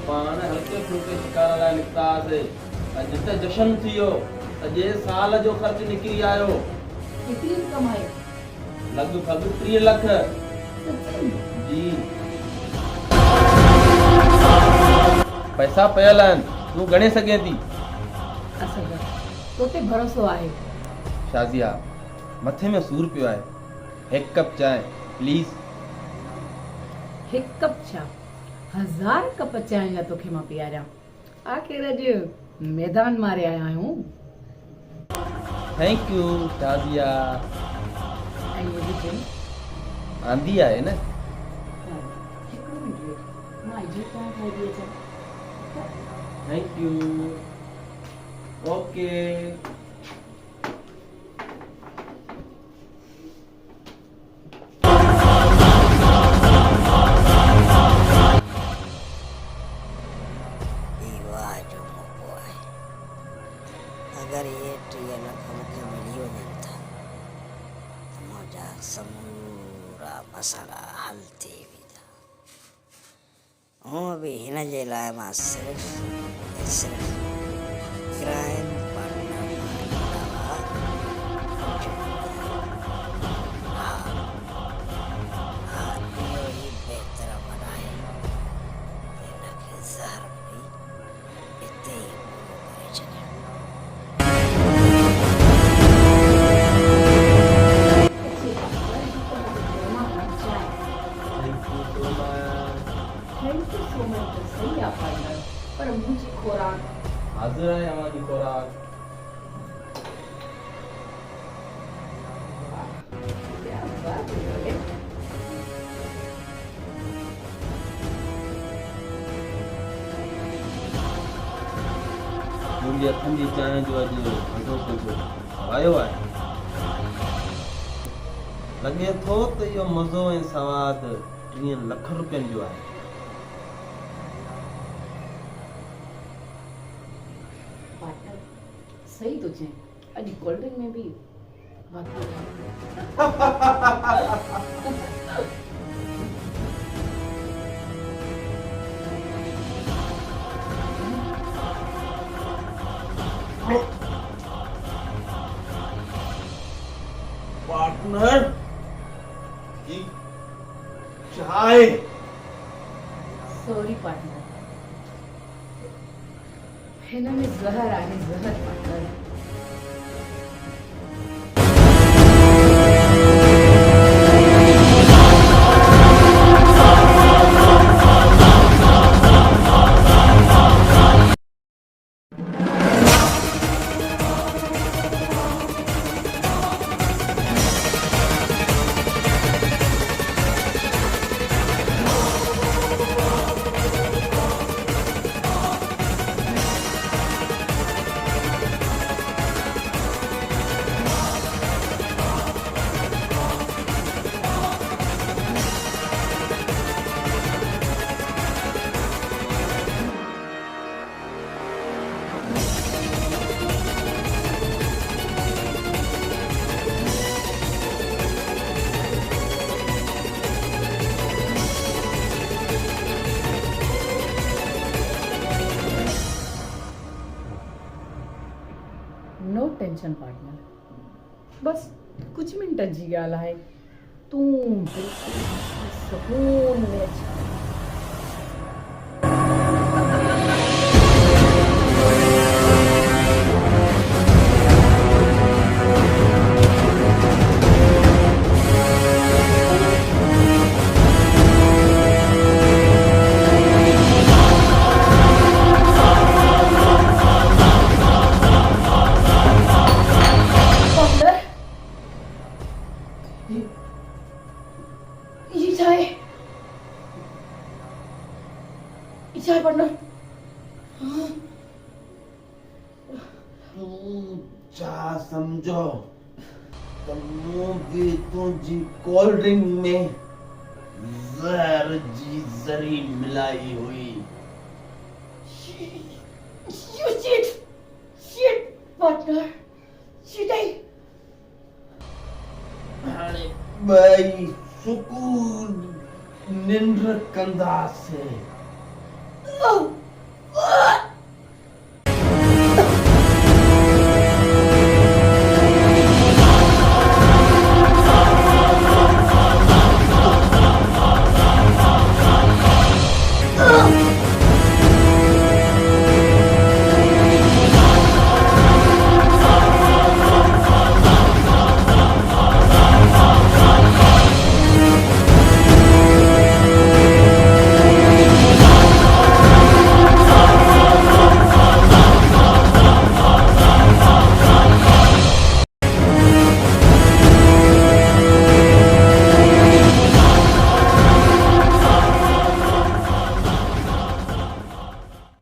पाण हल्के फुल्के शिकार लाइ निकितासीं। अॼु त जशन थी वियो, सॼे साल जो ख़र्च निकिरी आयो। कितनी कमाई? लॻभॻि 30 लख। सच्ची? जी पैसा पियल आहिनि, तूं गणे सघे थी। असल तोते भरोसो आहे। शाज़िया मथे में सूर पियो आहे, 1 कप चांहि प्लीज़। 1 कप छा 1000 कप चांहि जा तोखे मां पीआरियां। आख़िर अॼु मैदान मारे आया आहियूं। Thank U Shazia. ऐं ये बि चई आंदी आहे न। हिकिड़ो मिंट वेट, मां अॼु चांहि ठाहे थी अचां। Thank U. ओके। अगर ये 3 लख मूंखे मिली वञनि था त मुंहिंजा समूरा मसाला हल थी वेंदा। हूअं बि हिन जे लाइ मां सिर्फ़ु क्राइम पार्टनर खां अलावा कुझु इहो ई बहितर आहे। हिनखे ज़हर पई हिते ई पूरो करे छॾियो। सही आहे पार्टनर, पर मुंहिंजी खुराक हाज़िर आहे हमारी खुराक। क्या बात है। मुंहिंजे हथनि जी चांहि जो अॼु मज़ो कुझु आयो आहे। लॻे थो त इहो मज़ो ऐं सवादु 30 लख रुपयनि जो आहे। पार्टनर सही तो चए, अॼु कोल्ड ड्रिंक में बि पार्टनर की चाय। सॉरी पार्टनर, हिन में ज़हर आहे, ज़हर पार्टनर। नो टेंशन पार्टनर, बस कुछ मिनट जी ॻाल्हि आहे। तूं बिल्कुलु सुकून में अच। चाय पार्टनर। तूं छा समझो त मूं बि तुंहिंजी कोल्ड ड्रिंक में ज़हर जी ज़री मिलाई हुई। You shit partner, cheating। हाणे ॿई सुकून निंड कंदासीं।